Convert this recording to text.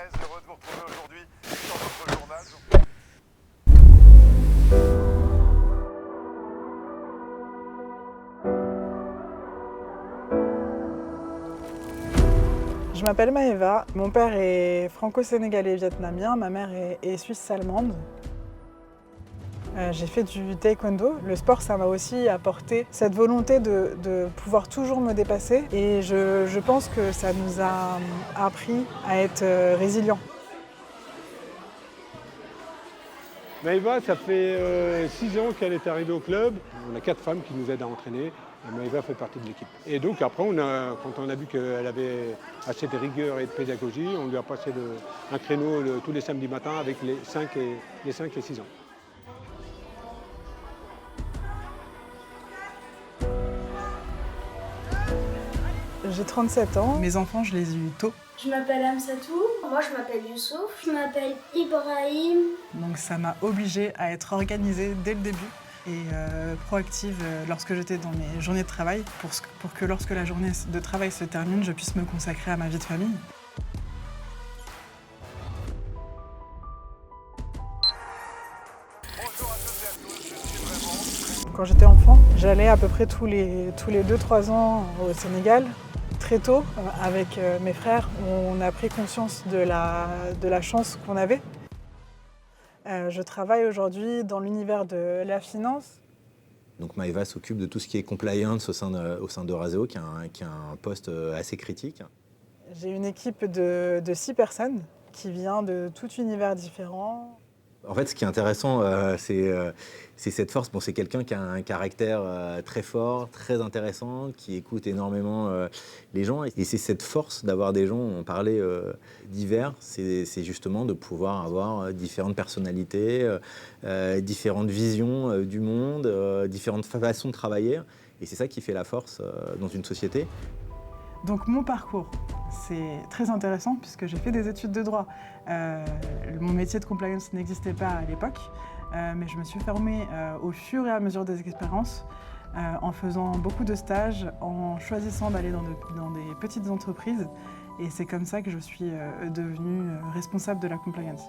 très heureux de vous retrouver aujourd'hui dans notre journal. Je m'appelle Maëva, mon père est franco-sénégalais vietnamien, ma mère est suisse-allemande. J'ai fait du taekwondo. Le sport, ça m'a aussi apporté cette volonté de pouvoir toujours me dépasser et je pense que ça nous a appris à être résilients. Maëva, ça fait 6 ans qu'elle est arrivée au club. On a 4 femmes qui nous aident à entraîner et Maëva fait partie de l'équipe. Et donc après, quand on a vu qu'elle avait assez de rigueur et de pédagogie, on lui a passé un créneau tous les samedis matins avec les 5 et 6 ans. J'ai 37 ans, mes enfants, je les ai eus tôt. Je m'appelle Amsatou. Moi, je m'appelle Youssouf. Je m'appelle Ibrahim. Donc ça m'a obligée à être organisée dès le début et proactive lorsque j'étais dans mes journées de travail pour que lorsque la journée de travail se termine, je puisse me consacrer à ma vie de famille. Bonjour à toutes et à tous, je suis vraiment... Quand j'étais enfant, j'allais à peu près tous les 2-3 ans au Sénégal. Très tôt, avec mes frères, on a pris conscience de la chance qu'on avait. Je travaille aujourd'hui dans l'univers de la finance. Donc Maëva s'occupe de tout ce qui est compliance au sein d'Eurazeo, qui est un poste assez critique. J'ai une équipe de 6 personnes qui vient de tout univers différent. En fait, ce qui est intéressant, c'est cette force. Bon, c'est quelqu'un qui a un caractère très fort, très intéressant, qui écoute énormément les gens. Et c'est cette force d'avoir des gens, on parlait divers, c'est justement de pouvoir avoir différentes personnalités, différentes visions du monde, différentes façons de travailler. Et c'est ça qui fait la force dans une société. Donc mon parcours, c'est très intéressant puisque j'ai fait des études de droit. Mon métier de compliance n'existait pas à l'époque, mais je me suis formée au fur et à mesure des expériences, en faisant beaucoup de stages, en choisissant d'aller dans des petites entreprises. Et c'est comme ça que je suis devenue responsable de la compliance.